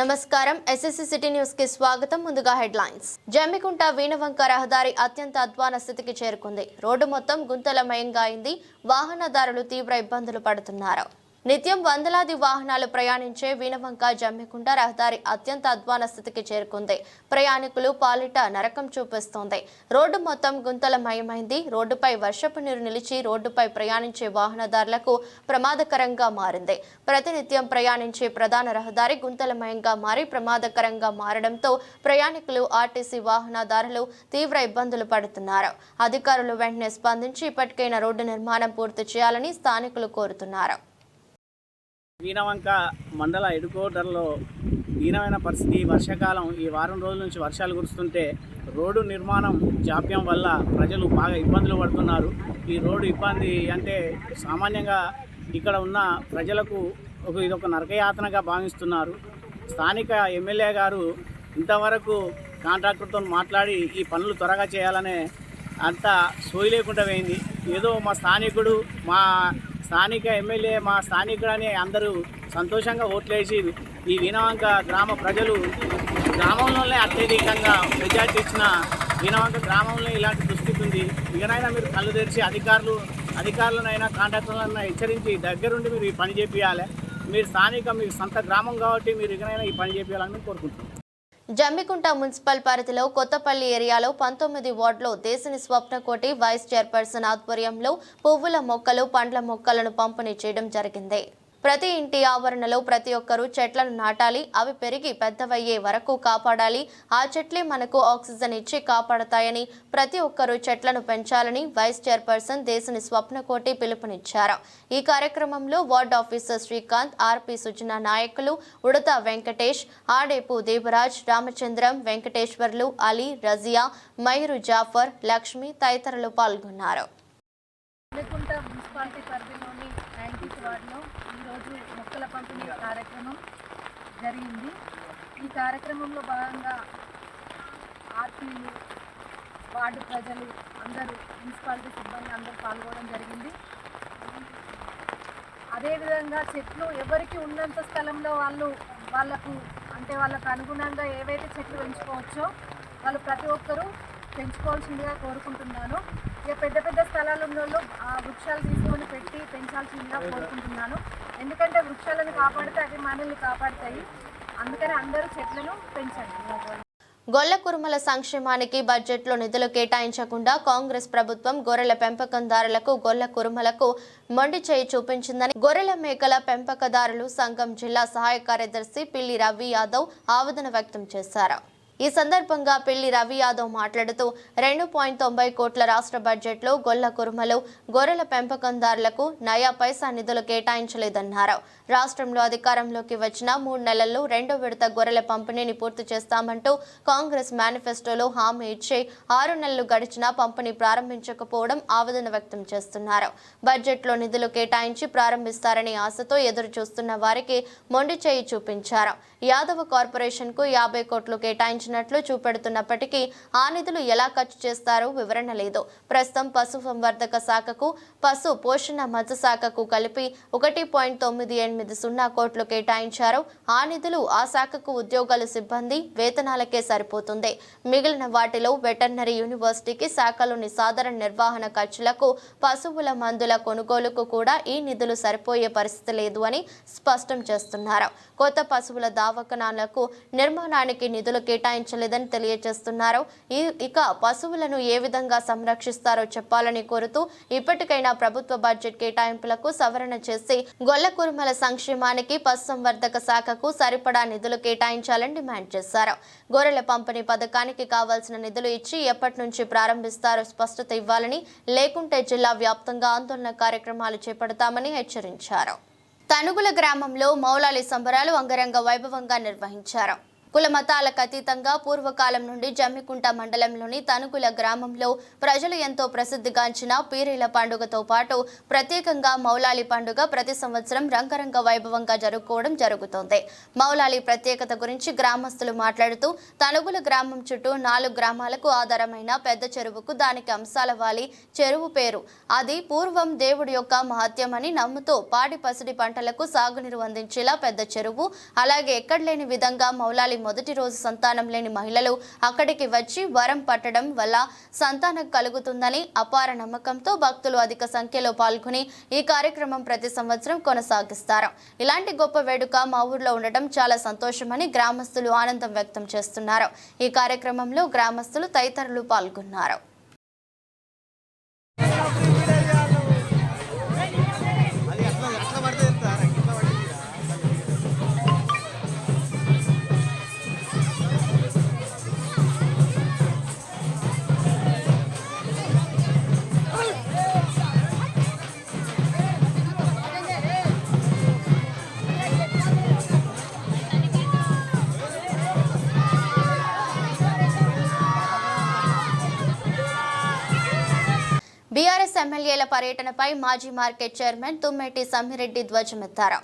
నమస్కారం SSC city news కి స్వాగతం. ముందుగా హెడ్లైన్స్. జమ్మికుంట వీణవంక రహదారి అత్యంత అధ్వాన స్థితికి చేరుకుంది. రోడ్డు మొత్తం గుంతలమయంగా అయింది. వాహనదారులు తీవ్ర ఇబ్బందులు పడుతున్నారు. నిత్యం వందలాది వాహనాలు ప్రయాణించే వీణవంక జమ్మికుంట రహదారి అత్యంత అధ్వాన స్థితికి చేరుకుంది. ప్రయాణికులు పాలిట నరకం చూపిస్తోంది. రోడ్డు మొత్తం గుంతలమయమైంది. రోడ్డుపై వర్షపు నీరు నిలిచి రోడ్డుపై ప్రయాణించే వాహనదారులకు ప్రమాదకరంగా మారింది. ప్రతినిత్యం ప్రయాణించే ప్రధాన రహదారి గుంతలమయంగా మారి ప్రమాదకరంగా మారడంతో ప్రయాణికులు, ఆర్టీసీ వాహనదారులు తీవ్ర ఇబ్బందులు పడుతున్నారు. అధికారులు వెంటనే స్పందించి ఇప్పటికైనా రోడ్డు నిర్మాణం పూర్తి చేయాలని స్థానికులు కోరుతున్నారు. వీణవంక మండల ఎడుకోటర్లో దీనమైన పరిస్థితి. వర్షాకాలం ఈ వారం రోజుల నుంచి వర్షాలు కురుస్తుంటే రోడ్డు నిర్మాణం జాప్యం వల్ల ప్రజలు బాగా ఇబ్బందులు పడుతున్నారు. ఈ రోడ్డు ఇబ్బంది అంటే సామాన్యంగా ఇక్కడ ఉన్న ప్రజలకు ఇదొక నరకయాతనగా భావిస్తున్నారు. స్థానిక ఎమ్మెల్యే గారు ఇంతవరకు కాంట్రాక్టర్తో మాట్లాడి ఈ పనులు త్వరగా చేయాలనే అంత సోయి లేకుండా పోయింది. ఏదో మా స్థానికుడు, మా స్థానిక ఎమ్మెల్యే, మా స్థానికుడని అందరూ సంతోషంగా ఓట్లేసి ఈ వీణవంక గ్రామ ప్రజలు గ్రామంలోనే అత్యధికంగా మెజార్టీ ఇచ్చిన వీణవంక గ్రామంలో ఇలాంటి దుస్థితి ఉంది. ఇకనైనా మీరు కళ్ళు తెరిచి అధికారులనైనా కాంట్రాక్టర్లైనా హెచ్చరించి దగ్గరుండి మీరు ఈ పని చేపియాలి. మీరు స్థానిక మీ సొంత గ్రామం కాబట్టి మీరు ఇకనైనా ఈ పని చేపియాలని కోరుకుంటున్నాం. జమ్మికుంట మున్సిపల్ పరిధిలో కొత్తపల్లి ఏరియాలో 19 వార్డులో దేశిని స్వప్నకోటి వైస్ చైర్పర్సన్ ఆధ్వర్యంలో పువ్వుల మొక్కలు, పండ్ల మొక్కలను పంపిణీ చేయడం జరిగింది. ప్రతి ఇంటి ఆవరణలో ప్రతి ఒక్కరూ చెట్లను నాటాలి. అవి పెరిగి పెద్దవయ్యే వరకు కాపాడాలి. ఆ చెట్లే మనకు ఆక్సిజన్ ఇచ్చి కాపాడతాయని ప్రతి ఒక్కరూ చెట్లను పెంచాలని వైస్ చైర్పర్సన్ దేశిని స్వప్నకోటి పిలుపునిచ్చారు. ఈ కార్యక్రమంలో వార్డు ఆఫీసర్ శ్రీకాంత్, ఆర్పి సుజనా నాయకులు, ఉడత వెంకటేష్, ఆడేపు దేవరాజ్, రామచంద్రం, వెంకటేశ్వర్లు, అలీ, రజియా, మైరు జాఫర్, లక్ష్మి తదితరులు పాల్గొన్నారు. ఈరోజు మొక్కల పంపిణీ కార్యక్రమం జరిగింది. ఈ కార్యక్రమంలో భాగంగా ఆర్పీలు, వార్డు ప్రజలు అందరూ, మున్సిపాలిటీ సిబ్బంది అందరూ పాల్గొనడం జరిగింది. అదేవిధంగా చెట్లు ఎవరికి ఉన్నంత స్థలంలో వాళ్ళకు అనుగుణంగా ఏవైతే చెట్లు పెంచుకోవచ్చో వాళ్ళు ప్రతి ఒక్కరూ పెంచుకోవాల్సిందిగా కోరుకుంటున్నాను. ఇక పెద్ద పెద్ద స్థలాలు ఉన్న వాళ్ళు ఆ వృక్షాలు తీసుకొని పెట్టి పెంచాల్సిందిగా కోరుకుంటున్నాను. ఎందుకంటే వృక్షాలను కాపాడితే అవి మనల్ని కాపాడుతాయి. అందుకని అందరూ చెట్లను పెంచండి. గొల్ల కురుమల సంక్షేమానికి బడ్జెట్లో నిధులు కేటాయించకుండా కాంగ్రెస్ ప్రభుత్వం గొర్రెల పెంపకందారులకు, గొల్ల కురుమలకు మొండి చేయి చూపించిందని గొర్రెల మేకల పెంపకదారులు సంఘం జిల్లా సహాయ కార్యదర్శి పిల్లి రవి యాదవ్ ఆవేదన వ్యక్తం చేశారు. ఈ సందర్భంగా పిల్లి రవి యాదవ్ మాట్లాడుతూ 2.90 కోట్ల రాష్ట్ర బడ్జెట్లో గొల్ల కురుమలు, గొర్రెల పెంపకందారులకు నయా పైసా నిధులు కేటాయించలేదన్నారు. రాష్ట్రంలో అధికారంలోకి వచ్చిన 3 నెలల్లో 2వ విడత గొర్రెల పంపిణీని పూర్తి చేస్తామంటూ కాంగ్రెస్ మేనిఫెస్టోలో హామీ ఇచ్చి 6 నెలలు గడిచినా పంపిణీ ప్రారంభించకపోవడం ఆవేదన వ్యక్తం చేస్తున్నారు. బడ్జెట్లో నిధులు కేటాయించి ప్రారంభిస్తారని ఆశతో ఎదురు చూస్తున్న వారికి మొండి చేయి చూపించారు. యాదవ కార్పొరేషన్ కు 50 కోట్లు కేటాయించినట్లు చూపెడుతున్నప్పటికీ ఆ నిధులు ఎలా ఖర్చు చేస్తారో వివరణ లేదు. ప్రస్తుతం పశు సంవర్ధక శాఖకు, పశు పోషణ మత్స్య శాఖకు కలిపి 1.980 కోట్లు కేటాయించారు. ఆ నిధులు ఆ శాఖకు ఉద్యోగాలు, సిబ్బంది వేతనాలకే సరిపోతుంది. మిగిలిన వాటిలో వెటర్నరీ యూనివర్సిటీకి, శాఖలోని సాధారణ నిర్వహణ ఖర్చులకు, పశువుల మందుల కొనుగోలుకు కూడా ఈ నిధులు సరిపోయే పరిస్థితి లేదు అని స్పష్టం చేస్తున్నారు. కొత్త పశువుల దావఖానాలకు నిర్మాణానికి నిధులు కేటాయించలేదని తెలియజేస్తున్నారు. ఇక పశువులను ఏ విధంగా సంరక్షిస్తారో చెప్పాలని కోరుతూ ఇప్పటికైనా ప్రభుత్వ బడ్జెట్ కేటాయింపులకు సవరణ చేసి గొల్ల కురుమల సంక్షేమానికి, పశు సంవర్ధక శాఖకు సరిపడా నిధులు కేటాయించాలని డిమాండ్ చేశారు. గొర్రెల పంపిణీ పథకానికి కావాల్సిన నిధులు ఇచ్చి ఎప్పటి నుంచి ప్రారంభిస్తారో స్పష్టత ఇవ్వాలని, లేకుంటే జిల్లా వ్యాప్తంగా ఆందోళన కార్యక్రమాలు చేపడతామని హెచ్చరించారు. తనుగుల గ్రామంలో మౌలాలి సంబరాలు అంగరంగ వైభవంగా నిర్వహించారు. కుల మతాలకు అతీతంగా పూర్వకాలం నుండి జమ్మికుంట మండలంలోని తనుగుల గ్రామంలో ప్రజలు ఎంతో ప్రసిద్ధిగాంచిన పీరీల పండుగతో పాటు ప్రత్యేకంగా మౌలాలి పండుగ ప్రతి సంవత్సరం రంగరంగ వైభవంగా జరుపుకోవడం జరుగుతోంది. మౌలాలి ప్రత్యేకత గురించి గ్రామస్తులు మాట్లాడుతూ తనుగుల గ్రామం చుట్టూ 4 గ్రామాలకు ఆధారమైన పెద్ద చెరువుకు దానికి అంశాల వాలి చెరువు పేరు. అది పూర్వం దేవుడి యొక్క మహత్యమని నమ్ముతూ పాడి పసిడి పంటలకు సాగునీరు అందించేలా పెద్ద చెరువు. అలాగే ఎక్కడలేని విధంగా మౌలాలి మొదటి రోజు సంతానం లేని మహిళలు అక్కడికి వచ్చి వరం పట్టడం వల్ల సంతానం కలుగుతుందని అపార నమ్మకంతో భక్తులు అధిక సంఖ్యలో పాల్గొని ఈ కార్యక్రమం ప్రతి సంవత్సరం కొనసాగిస్తారు. ఇలాంటి గొప్ప వేడుక మా ఊర్లో ఉండటం చాలా సంతోషమని గ్రామస్తులు ఆనందం వ్యక్తం చేస్తున్నారు. ఈ కార్యక్రమంలో గ్రామస్తులు తదితరులు పాల్గొన్నారు. బీఆర్ఎస్ ఎమ్మెల్యేల పర్యటనపై మాజీ మార్కెట్ చైర్మన్ తుమ్మేటి సమ్మిరెడ్డి ధ్వజమెత్తారు.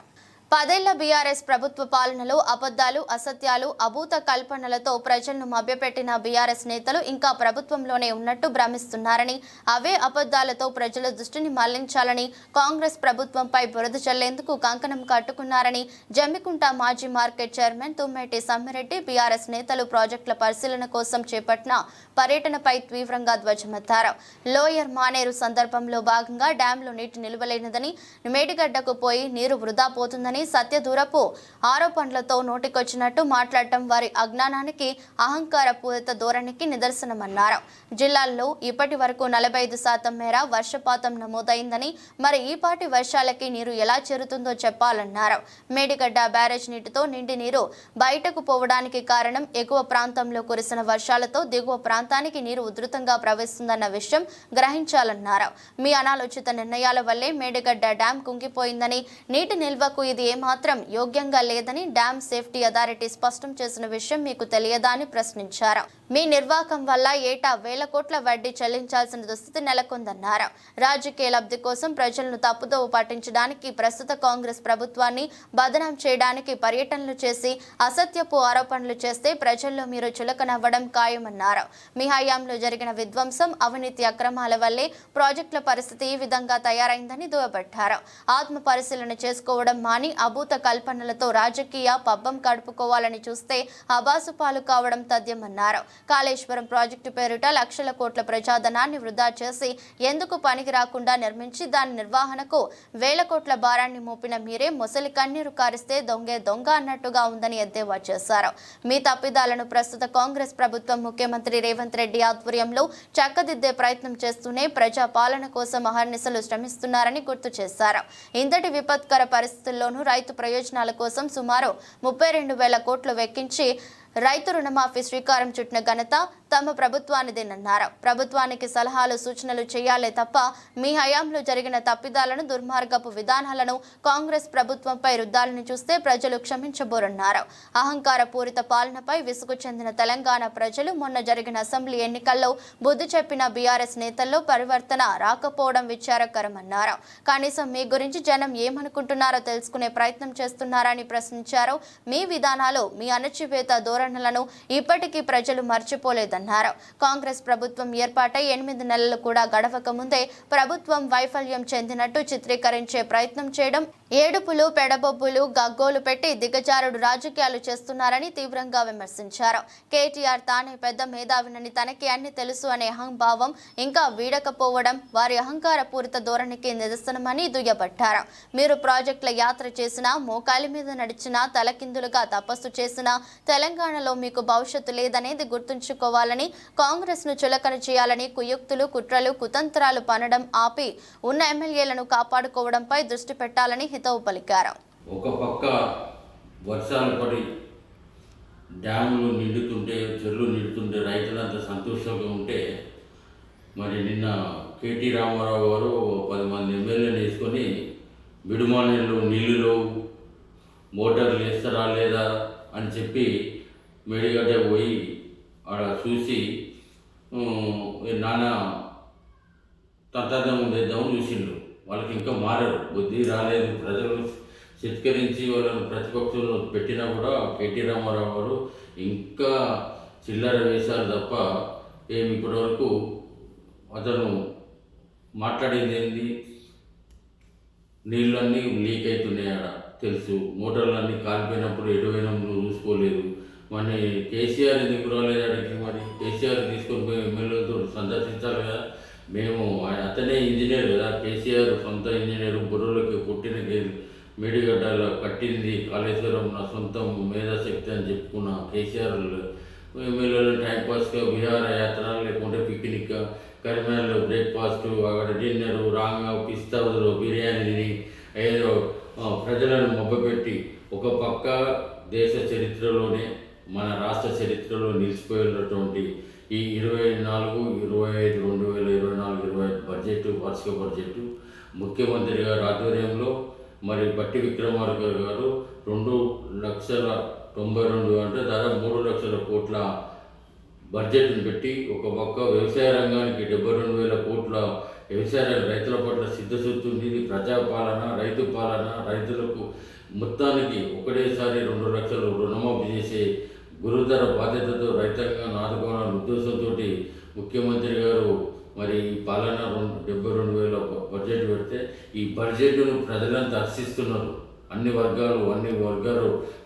10 ఏళ్ల బీఆర్ఎస్ ప్రభుత్వ పాలనలో అబద్ధాలు, అసత్యాలు, అభూత కల్పనలతో ప్రజలను మభ్యపెట్టిన బీఆర్ఎస్ నేతలు ఇంకా ప్రభుత్వంలోనే ఉన్నట్టు భ్రమిస్తున్నారని, అవే అబద్ధాలతో ప్రజల దృష్టిని మళ్లించాలని కాంగ్రెస్ ప్రభుత్వంపై బురద చల్లేందుకు కంకణం కట్టుకున్నారని జమ్మికుంట మాజీ market chairman Tummeti Sammireddy BRS నేతలు ప్రాజెక్టుల పరిశీలన కోసం చేపట్టిన పర్యటనపై తీవ్రంగా ధ్వజమెత్తారు. లోయర్ మానేరు సందర్భంలో భాగంగా డ్యాంలో నీటి నిలువలేనిదని, మేడిగడ్డకు పోయి నీరు వృధా పోతుందని సత్యదూరపు ఆరోపణలతో నోటికొచ్చినట్టు మాట్లాడటం వారి అజ్ఞానానికి, అహంకార పూరిత ధోరణికి నిదర్శనమన్నారు. జిల్లాల్లో ఇప్పటి వరకు 45% మేర వర్షపాతం నమోదైందని, మరి ఈపాటి వర్షాలకి నీరు ఎలా చేరుతుందో చెప్పాలన్నారు. మేడిగడ్డ బ్యారేజ్ నీటితో నిండి నీరు బయటకు పోవడానికి కారణం ఎగువ ప్రాంతంలో కురిసిన వర్షాలతో దిగువ ప్రాంతానికి నీరు ఉధృతంగా ప్రవహిస్తుందన్న విషయం గ్రహించాలన్నారు. మీ అనాలోచిత నిర్ణయాల వల్లే మేడిగడ్డ డ్యాం కుంగిపోయిందని, నీటి నిల్వకు ఇది ఏమాత్రం యోగ్యంగా లేదని డ్యామ్ సేఫ్టీ అథారిటీ స్పష్టం చేసిన విషయం మీకు తెలియదా అని ప్రశ్నించారు. మీ నిర్వాహకం వల్ల ఏటా 1000 కోట్ల వడ్డీ చెల్లించాల్సిన దుస్థితి నెలకొందన్నారు. రాజకీయ లబ్ధి కోసం ప్రజలను తప్పుదోవ పట్టించడానికి, ప్రస్తుత కాంగ్రెస్ ప్రభుత్వాన్ని బదనాం చేయడానికి పర్యటనలు చేసి అసత్యపు ఆరోపణలు చేస్తే ప్రజల్లో మీరు చులకనవ్వడం ఖాయమన్నారు. మీ హయాంలో జరిగిన విధ్వంసం, అవినీతి అక్రమాల వల్లే ప్రాజెక్టుల పరిస్థితి ఈ విధంగా తయారైందని దుయ్యబట్టారు. ఆత్మ పరిశీలన చేసుకోవడం మాని అభూత కల్పనలతో రాజకీయ పబ్బం గడుపుకోవాలని చూస్తే అబాసుపాలు కావడం తథ్యమన్నారు. కాళేశ్వరం ప్రాజెక్టు పేరిట లక్షల కోట్ల ప్రజాధనాన్ని వృధా చేసి ఎందుకు పనికి రాకుండా నిర్మించి దాని నిర్వహణకు 1000 కోట్ల భారాన్ని మోపిన మీరే ముసలి కన్నీరు కారిస్తే దొంగే దొంగ అన్నట్టుగా ఉందని ఎద్దేవా చేశారు. మీ తప్పిదాలను ప్రస్తుత కాంగ్రెస్ ప్రభుత్వం ముఖ్యమంత్రి రేవంత్ రెడ్డి ఆధ్వర్యంలో చక్కదిద్దే ప్రయత్నం చేస్తూనే ప్రజా పాలన కోసం అహర్నిశలు శ్రమిస్తున్నారని గుర్తు చేశారు. ఇంతటి విపత్కర పరిస్థితుల్లోనూ రైతు ప్రయోజనాల కోసం సుమారు 32,000 కోట్లు వెక్కించి రైతు రుణమాఫీ శ్రీకారం చుట్టిన ఘనత తమ ప్రభుత్వానిదేనన్నారు. ప్రభుత్వానికి సలహాలు, సూచనలు చేయాలే తప్ప మీ హయాంలో జరిగిన తప్పిదాలను, దుర్మార్గపు విధానాలను కాంగ్రెస్ ప్రభుత్వంపై రుద్దాలని చూస్తే ప్రజలు క్షమించబోరన్నారు. అహంకార పూరిత పాలనపై విసుగు చెందిన తెలంగాణ ప్రజలు మొన్న జరిగిన అసెంబ్లీ ఎన్నికల్లో బుద్ధి చెప్పిన బీఆర్ఎస్ నేతల్లో పరివర్తన రాకపోవడం విచారకరమన్నారు. కనీసం మీ గురించి జనం ఏమనుకుంటున్నారో తెలుసుకునే ప్రయత్నం చేస్తున్నారని ప్రశ్నించారు. మీ విధానాలు, మీ అణచివేత ధోరణులను ఇప్పటికీ ప్రజలు మర్చిపోలేదన్నారు. కాంగ్రెస్ ప్రభుత్వం ఏర్పాటై 8 నెలలు కూడా గడవక ముందే ప్రభుత్వం వైఫల్యం చెందినట్టు చిత్రీకరించే ప్రయత్నం చేయడం, ఏడుపులు, పెడబొబ్బులు, గగ్గోలు పెట్టి దిగజారుడు రాజకీయాలు చేస్తున్నారని తీవ్రంగా విమర్శించారు. కేటీఆర్ తానే పెద్ద మేధావినని, తనకి అన్ని తెలుసు అనే అహంభావం ఇంకా వీడకపోవడం వారి అహంకార పూరిత ధోరణికి నిదర్శనమని దుయ్యబట్టారు. మీరు ప్రాజెక్టుల యాత్ర చేసినా, మోకాలి మీద నడిచినా, తలకిందులుగా తపస్సు చేసినా తెలంగాణలో మీకు భవిష్యత్తు లేదనేది గుర్తుంచుకోవాలని, కాంగ్రెస్ ను చులకన చేయాలని కుయుక్తులు, కుట్రలు, కుతంత్రాలు పనడం ఆపి ఉన్న ఎమ్మెల్యేలను కాపాడుకోవడంపై దృష్టి పెట్టాలని హితవు పలికారు. ఒక పక్క వర్షాలు పడి డ్యాములు నిండుతుంటే, చెరువులు నిండుతుంటే రైతులంతా సంతోషంగా ఉంటే, మరి నిన్న కేటీ రామారావు గారు 10 మంది ఎమ్మెల్యేలు వేసుకొని బిడుమానేళ్ళు నీళ్ళులో మోటార్లు వేస్తారా లేదా అని చెప్పి మేడిగడ్డ పోయి ఆడ చూసి నానా తంత్రం చేద్దామని చూసిండ్రు. వాళ్ళకి ఇంకా మారరు, బుద్ధి రాలేదు. ప్రజలు చిత్కరించి వాళ్ళని ప్రతిపక్షంలో పెట్టినా కూడా కేటీ రామారావు గారు ఇంకా చిల్లర వేశారు తప్ప ఏమి ఇప్పటివరకు అతను మాట్లాడింది ఏంది? నీళ్ళన్నీ లీక్ అవుతున్నాయి ఆడ తెలుసు, మోటార్లన్నీ కాలిపోయినప్పుడు ఎటువైనా నువ్వు చూసుకోలేదు. మరి కేసీఆర్ ఎందుకు రాలేదు అడిగి? మరి కేసీఆర్ తీసుకొని పోయి ఎమ్మెల్యేలతో సందర్శించాలి కదా. మేము అతనే ఇంజనీర్ కదా, కేసీఆర్ సొంత ఇంజనీరు. బుర్రలోకి పుట్టిన మేడిగడ్డలో కట్టింది కాళేశ్వరం నా సొంతం మేధాశక్తి అని చెప్పుకున్న కేసీఆర్ ఎమ్మెల్యేలు టైంపాస్గా విహారయాత్ర లేకుంటే పిక్నిక్, కరీంనగర్లో బ్రేక్ఫాస్ట్, అక్కడ డిన్నరు, రాంగా పిస్తా హౌస్లో బిర్యానీని ఏదో ప్రజలను మొబ్బపెట్టి ఒక పక్క దేశ చరిత్రలోనే మన రాష్ట్ర చరిత్రలో నిలిచిపోయినటువంటి ఈ 24-25 2024-25 బడ్జెట్, వార్షిక బడ్జెట్ ముఖ్యమంత్రి గారి ఆధ్వర్యంలో మరి బట్టి విక్రమార్క గారు 2,92,000 అంటే దాదాపు 3 లక్షల కోట్ల బడ్జెట్ను పెట్టి ఒక పక్క వ్యవసాయ రంగానికి 72,000 కోట్ల వ్యవసాయ రైతుల పట్ల సిద్ధశుద్ధి ఉంది. ఇది ప్రజాపాలన, రైతు పాలన. రైతులకు మొత్తానికి ఒకటేసారి 2 లక్షలు రుణమాఫీ చేసే గురుతర బాధ్యతతో రైతాంగాన్ని ఆదుకోవాలనే ఉద్దేశంతో ముఖ్యమంత్రి గారు మరి ఈ పాలన 72,000 బడ్జెట్ పెడితే ఈ బడ్జెట్ను ప్రజలంతా హర్షిస్తున్నారు. అన్ని వర్గాలు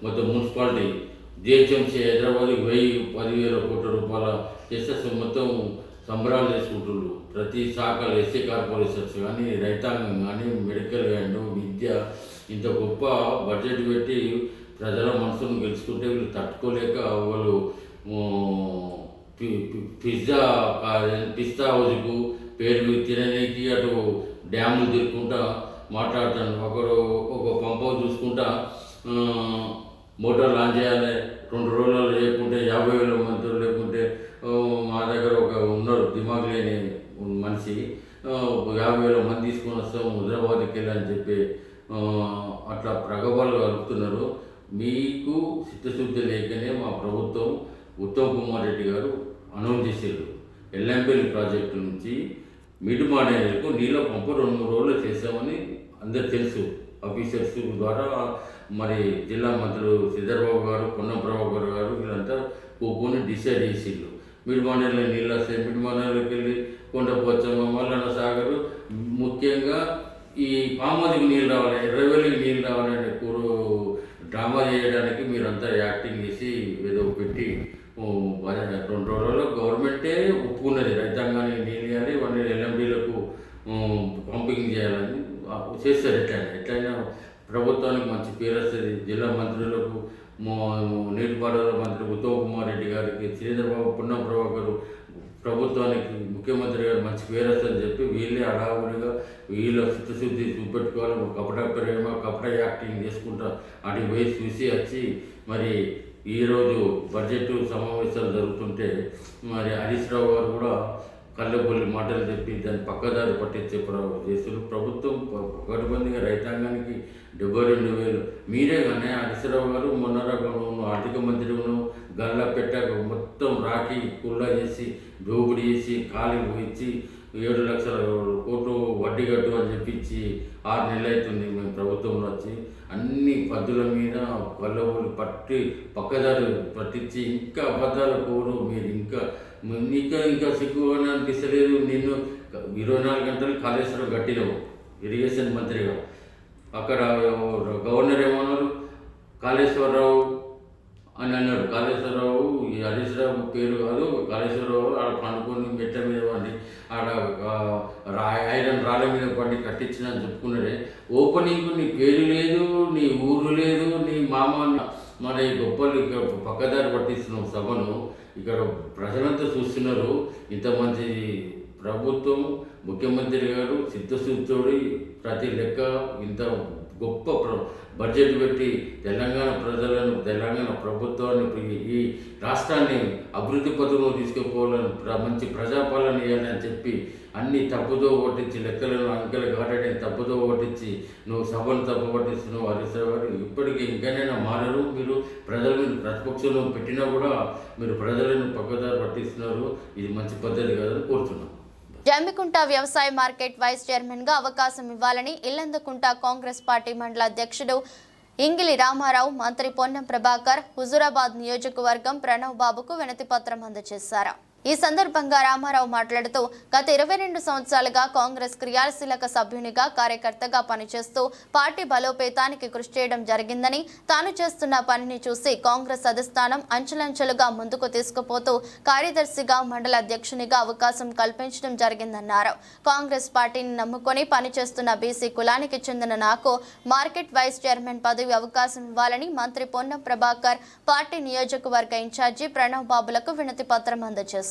మొత్తం మున్సిపాలిటీ జిహెచ్ఎంసీ హైదరాబాద్కి 10,000 కోట్ల రూపాయల చేస్తే మొత్తం సంబరాలు చేసుకుంటున్నారు. ప్రతి శాఖలు ఎస్సీ కార్పొరేషన్స్ కానీ, రైతాంగం కానీ, మెడికల్ అండ్ విద్య ఇంత గొప్ప బడ్జెట్ పెట్టి ప్రజల మనసును గెలుచుకుంటే వీళ్ళు తట్టుకోలేక వాళ్ళు పిస్తా హౌస్కు పేరు తిననీకి అటు డ్యాములు తిరుగుకుంటా మాట్లాడతాను. ఒక పంప్ హౌస్ చూసుకుంటా మోటార్ లాంచ్ చేయాలి, 2 రోజులలో లేకుంటే 50,000 మంది, లేకుంటే మా దగ్గర ఒక ఉన్నారు దిమాగ్ లేని మనిషి 50,000 మంది తీసుకొని వస్తాం హైదరాబాద్కి వెళ్ళని చెప్పి అట్లా ప్రగల్భాలు కలుపుతున్నారు. మీకు చిత్తశుద్ధి లేకనే మా ప్రభుత్వం ఉత్తమ్ కుమార్ రెడ్డి గారు అనౌన్స్ చేశారు. ఎల్లంపల్లి ప్రాజెక్టు నుంచి మిడ్మానేరుకు నీళ్ళ పంపు 2-3 రోజులు చేసామని అందరు తెలుసు. ఆఫీసర్స్ ద్వారా మరి జిల్లా మంత్రులు శ్రీధర్బాబు గారు, పొన్నం ప్రభాకర్ గారు వీళ్ళంతా కూకొని డిసైడ్ చేసిళ్ళు. మిడ్మానేరులో నీళ్ళు వస్తాయి, మిడ్మానేరులోకి వెళ్ళి కొండపోచమ్మ, మల్లన్న సాగరు, ముఖ్యంగా ఈ పామాదికి నీళ్ళు రావాలి, ఎర్రవెల్లికి నీళ్ళు రావాలని డ్రామా చేయడానికి మీరంతా యాక్టింగ్ చేసి ఏదో పెట్టి 2 రోజుల్లో గవర్నమెంటే ఒప్పుకున్నది రైతాంగానికి నీళ్ళు ఇవ్వాలి, వాళ్ళని ఎల్ఎండీలకు పంపింగ్ చేయాలని చేస్తారు. ఎట్లయినా ప్రభుత్వానికి మంచి పేరు వస్తుంది. జిల్లా మంత్రులకు, నీటిపారుదల మంత్రి ఉత్తమ్ కుమార్ రెడ్డి గారికి, శ్రీధర్బాబు, పొన్నం ప్రభాకర్ ప్రభుత్వానికి, ముఖ్యమంత్రి గారు మంచి పేరు వస్తుందని చెప్పి వీళ్ళే అడావుడిగా వీళ్ళ చిత్తశుద్ధి చూపెట్టుకోవాలి. కపట ప్రేమ, కపట యాక్టింగ్ చేసుకుంటా అటు పోయి చూసి వచ్చి మరి ఈరోజు బడ్జెట్ సమావేశాలు జరుగుతుంటే మరి హరీష్ రావు గారు కూడా కళ్ళబొల్లి మాటలు చెప్పి దాన్ని పక్కదారి పట్టించే చేస్తున్నారు. ప్రభుత్వం పకడ్బందీగా రైతాంగానికి 72,000 మీరే కానీ హరీష్ రావు గారు మొన్న రకంలో ఆర్థిక మంత్రిను గల్లా పెట్టాక మొత్తం రాకి కుల్లా చేసి దోపిడీ చేసి ఖాళీ ఇచ్చి 7 లక్షల కోట్లు వడ్డీ కట్టు అని చెప్పించి 6 నెలలు అవుతుంది మేము ప్రభుత్వంలో వచ్చి. అన్ని పద్దుల మీద కళ్ళబొల్లి పట్టి పక్కదారి పట్టించి ఇంకా అబద్ధాల కోరు మీరు ఇంకా సిగ్గు అనిపిస్తలేదు. నిన్ను 24 గంటలు కాళేశ్వరం కట్టినవు ఇరిగేషన్ మంత్రిగా. అక్కడ గవర్నర్ ఏమన్నారు, కాళేశ్వరరావు అని అన్నాడు. కాళేశ్వరరావు ఈ హరీష్ రావు పేరు కాదు, కాళేశ్వరరావు ఆడ పండుకొని మెట్ల మీద పండి ఆడ ఐరన్ రాళ్ళ మీద పండి కట్టించిన అని చెప్పుకున్నాడే. ఓపెనింగ్ నీ పేరు లేదు, నీ ఊరు లేదు, నీ మామ మన ఈ గొప్పలు ఇక్కడ పక్కదారి పట్టిస్తున్నావు సభను. ఇక్కడ ప్రజలంతా చూస్తున్నారు. ఇంత మంచి ప్రభుత్వం, ముఖ్యమంత్రి గారు చిత్తశుద్ధితోడి ప్రతి లెక్క ఇంత గొప్ప బడ్జెట్ పెట్టి తెలంగాణ ప్రజలను, తెలంగాణ ప్రభుత్వాన్ని, ఈ రాష్ట్రాన్ని అభివృద్ధి పథంలో తీసుకుపోవాలని, మంచి ప్రజాపాలన చేయాలని చెప్పి అన్ని తప్పుదో పట్టించి, లెక్కలను అంకెలు కాటని తప్పుదో పట్టించి, నువ్వు సభను తప్పు పట్టిస్తున్నావు. హరీశ్రావు ఇప్పటికీ ఇంకనైనా మారరు. మీరు ప్రజలను ప్రతిపక్షంలో పెట్టినా కూడా మీరు ప్రజలను పక్కదారి పట్టిస్తున్నారు. ఇది మంచి పద్ధతి కాదని కోరుతున్నాం. జమ్మికుంట వ్యవసాయ మార్కెట్ వైస్ చైర్మన్ గా అవకాశం ఇవ్వాలని ఇల్లందుకుంట కాంగ్రెస్ పార్టీ మండల అధ్యక్షుడు ఇంగిలి రామారావు మంత్రి పొన్నం ప్రభాకర్ హుజూరాబాద్ నియోజకవర్గం ప్రణవ్ బాబుకు వినతి పత్రం అందజేశారు. ఈ సందర్భంగా రామారావు మాట్లాడుతూ గత 22 సంవత్సరాలుగా కాంగ్రెస్ క్రియాశీలక సభ్యునిగా కార్యకర్తగా పనిచేస్తూ పార్టీ బలోపేతానికి కృషి చేయడం జరిగిందని, తాను చేస్తున్న పనిని చూసి కాంగ్రెస్ అధిష్టానం అంచెలంచెలుగా ముందుకు తీసుకుపోతూ కార్యదర్శిగా, మండల అధ్యక్షునిగా అవకాశం కల్పించడం జరిగిందన్నారు. కాంగ్రెస్ పార్టీని నమ్ముకొని పనిచేస్తున్న బీసీ కులానికి చెందిన నాకు మార్కెట్ వైస్ చైర్మన్ పదవి అవకాశం ఇవ్వాలని మంత్రి పొన్నం ప్రభాకర్, పార్టీ నియోజకవర్గ ఇన్ఛార్జి ప్రణవ్ బాబులకు వినతి పత్రం అందజేశారు.